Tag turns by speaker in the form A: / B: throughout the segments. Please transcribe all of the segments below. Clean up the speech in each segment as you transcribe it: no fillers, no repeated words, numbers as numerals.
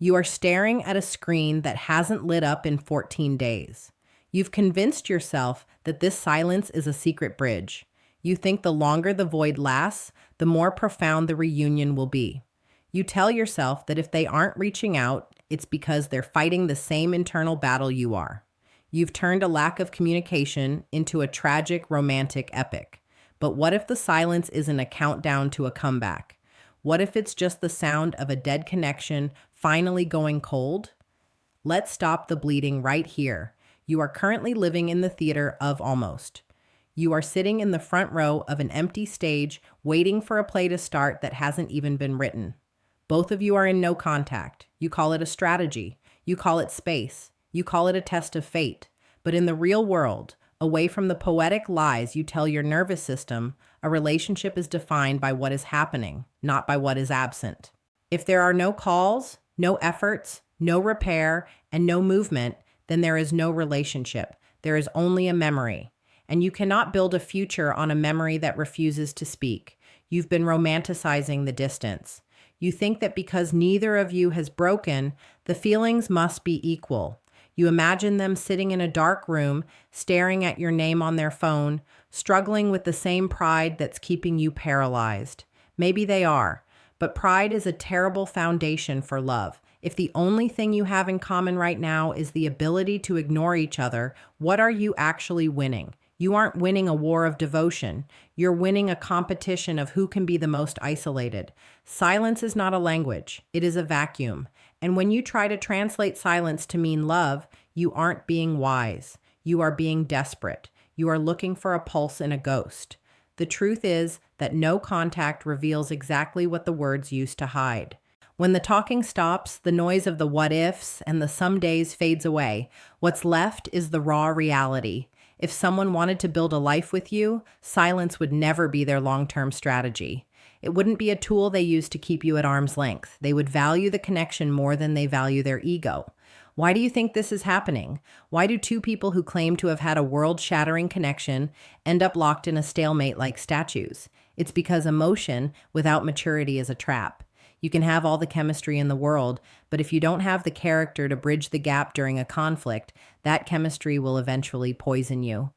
A: You are staring at a screen that hasn't lit up in 14 days. You've convinced yourself that this silence is a secret bridge. You think the longer the void lasts, the more profound the reunion will be. You tell yourself that if they aren't reaching out, it's because they're fighting the same internal battle you are. You've turned a lack of communication into a tragic romantic epic. But what if the silence isn't a countdown to a comeback? What if it's just the sound of a dead connection finally going cold? Let's stop the bleeding right here. You are currently living in the theater of almost. You are sitting in the front row of an empty stage, waiting for a play to start that hasn't even been written. Both of you are in no contact. You call it a strategy. You call it space. You call it a test of fate. But in the real world, away from the poetic lies you tell your nervous system, a relationship is defined by what is happening, not by what is absent. If there are no calls, no efforts, no repair, and no movement, then there is no relationship. There is only a memory. And you cannot build a future on a memory that refuses to speak. You've been romanticizing the distance. You think that because neither of you has broken, the feelings must be equal. You imagine them sitting in a dark room, staring at your name on their phone, struggling with the same pride that's keeping you paralyzed. Maybe they are, but pride is a terrible foundation for love. If the only thing you have in common right now is the ability to ignore each other, what are you actually winning? You aren't winning a war of devotion. You're winning a competition of who can be the most isolated. Silence is not a language. It is a vacuum. And when you try to translate silence to mean love, you aren't being wise. You are being desperate. You are looking for a pulse in a ghost. The truth is that no contact reveals exactly what the words used to hide. When the talking stops, the noise of the what ifs and the some days fades away. What's left is the raw reality. If someone wanted to build a life with you, silence would never be their long-term strategy. It wouldn't be a tool they use to keep you at arm's length. They would value the connection more than they value their ego. Why do you think this is happening? Why do two people who claim to have had a world-shattering connection end up locked in a stalemate like statues? It's because emotion without maturity is a trap. You can have all the chemistry in the world, but if you don't have the character to bridge the gap during a conflict, that chemistry will eventually poison you.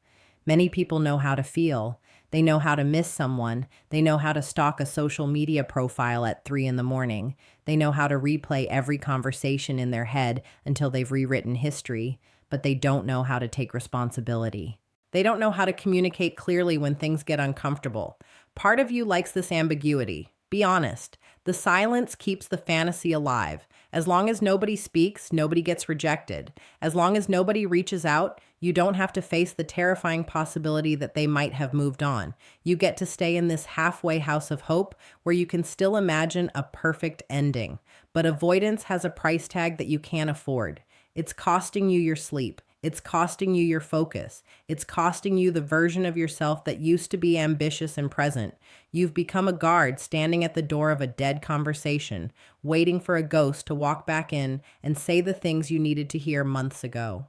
A: Many people know how to feel. They know how to miss someone. They know how to stalk a social media profile at 3 a.m. They know how to replay every conversation in their head until they've rewritten history, but they don't know how to take responsibility. They don't know how to communicate clearly when things get uncomfortable. Part of you likes this ambiguity. Be honest. The silence keeps the fantasy alive. As long as nobody speaks, nobody gets rejected. As long as nobody reaches out, you don't have to face the terrifying possibility that they might have moved on. You get to stay in this halfway house of hope where you can still imagine a perfect ending. But avoidance has a price tag that you can't afford. It's costing you your sleep. It's costing you your focus. It's costing you the version of yourself that used to be ambitious and present. You've become a guard standing at the door of a dead conversation, waiting for a ghost to walk back in and say the things you needed to hear months ago.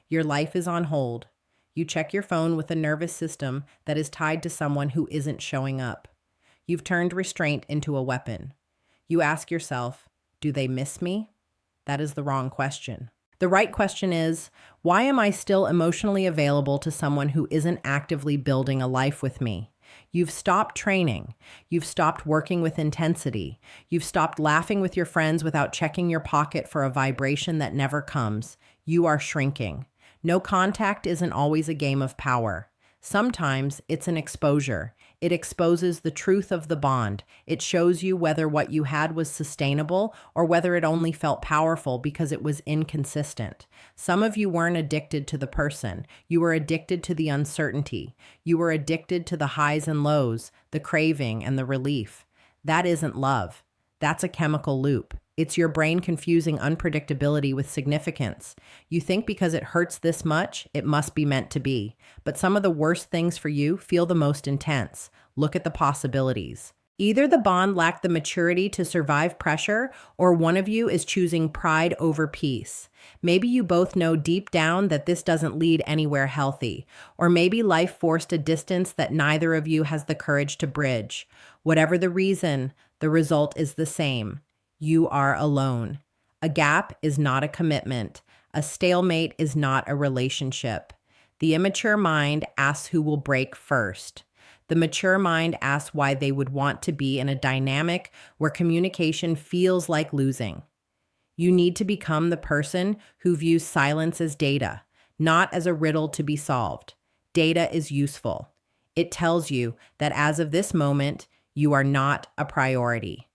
A: Your life is on hold. You check your phone with a nervous system that is tied to someone who isn't showing up. You've turned restraint into a weapon. You ask yourself, do they miss me? That is the wrong question. The right question is, why am I still emotionally available to someone who isn't actively building a life with me? You've stopped training. You've stopped working with intensity. You've stopped laughing with your friends without checking your pocket for a vibration that never comes. You are shrinking. No contact isn't always a game of power. Sometimes it's an exposure. It exposes the truth of the bond. It shows you whether what you had was sustainable or whether it only felt powerful because it was inconsistent. Some of you weren't addicted to the person. You were addicted to the uncertainty. You were addicted to the highs and lows, the craving and the relief. That isn't love. That's a chemical loop. It's your brain confusing unpredictability with significance. You think because it hurts this much, it must be meant to be. But some of the worst things for you feel the most intense. Look at the possibilities. Either the bond lacked the maturity to survive pressure, or one of you is choosing pride over peace. Maybe you both know deep down that this doesn't lead anywhere healthy. Or maybe life forced a distance that neither of you has the courage to bridge. Whatever the reason, the result is the same. You are alone. A gap is not a commitment. A stalemate is not a relationship. The immature mind asks who will break first. The mature mind asks why they would want to be in a dynamic where communication feels like losing. You need to become the person who views silence as data, not as a riddle to be solved. Data is useful. It tells you that as of this moment, you are not a priority.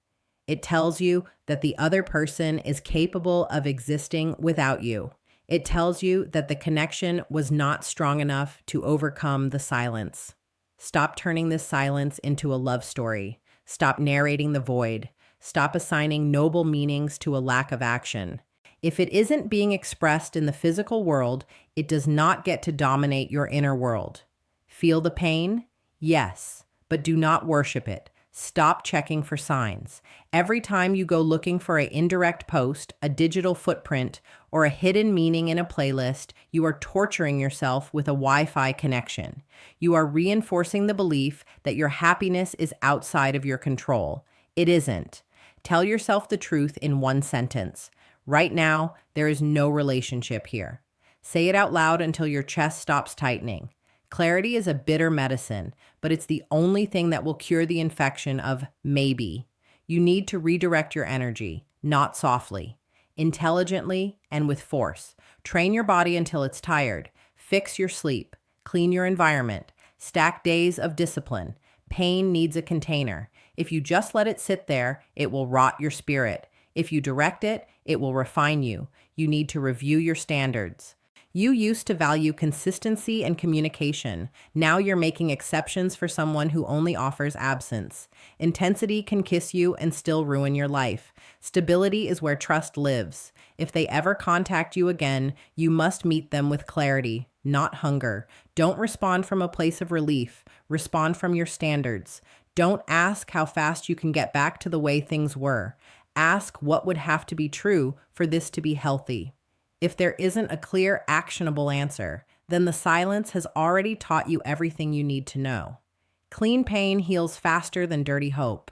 A: It tells you that the other person is capable of existing without you. It tells you that the connection was not strong enough to overcome the silence. Stop turning this silence into a love story. Stop narrating the void. Stop assigning noble meanings to a lack of action. If it isn't being expressed in the physical world, it does not get to dominate your inner world. Feel the pain? Yes, but do not worship it. Stop checking for signs. Every time you go looking for an indirect post, a digital footprint, or a hidden meaning in a playlist, you are torturing yourself with a Wi-Fi connection. You are reinforcing the belief that your happiness is outside of your control. It isn't. Tell yourself the truth in one sentence. Right now, there is no relationship here. Say it out loud until your chest stops tightening. Clarity is a bitter medicine, but it's the only thing that will cure the infection of maybe. You need to redirect your energy, not softly, intelligently and with force. Train your body until it's tired. Fix your sleep. Clean your environment. Stack days of discipline. Pain needs a container. If you just let it sit there, it will rot your spirit. If you direct it, it will refine you. You need to review your standards. You used to value consistency and communication. Now you're making exceptions for someone who only offers absence. Intensity can kiss you and still ruin your life. Stability is where trust lives. If they ever contact you again, you must meet them with clarity, not hunger. Don't respond from a place of relief. Respond from your standards. Don't ask how fast you can get back to the way things were. Ask what would have to be true for this to be healthy. If there isn't a clear, actionable answer, then the silence has already taught you everything you need to know. Clean pain heals faster than dirty hope.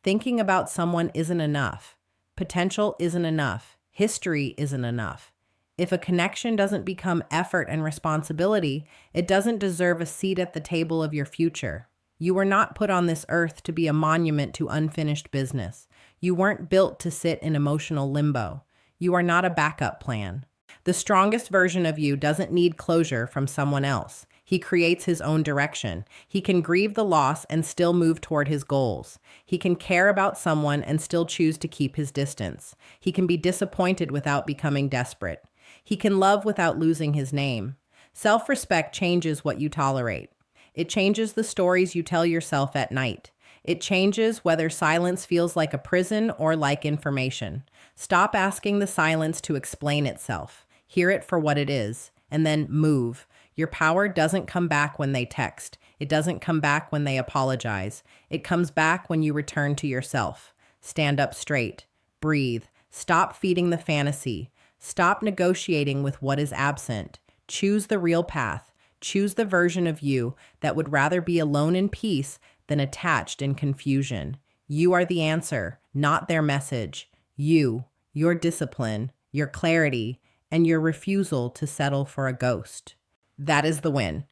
A: Thinking about someone isn't enough. Potential isn't enough. History isn't enough. If a connection doesn't become effort and responsibility, it doesn't deserve a seat at the table of your future. You were not put on this earth to be a monument to unfinished business. You weren't built to sit in emotional limbo. You are not a backup plan. The strongest version of you doesn't need closure from someone else. He creates his own direction. He can grieve the loss and still move toward his goals. He can care about someone and still choose to keep his distance. He can be disappointed without becoming desperate. He can love without losing his name. Self-respect changes what you tolerate. It changes the stories you tell yourself at night. It changes whether silence feels like a prison or like information. Stop asking the silence to explain itself. Hear it for what it is, and then move. Your power doesn't come back when they text. It doesn't come back when they apologize. It comes back when you return to yourself. Stand up straight. Breathe. Stop feeding the fantasy. Stop negotiating with what is absent. Choose the real path. Choose the version of you that would rather be alone in peace than attached in confusion. You are the answer, not their message. You, your discipline, your clarity, and your refusal to settle for a ghost. That is the win.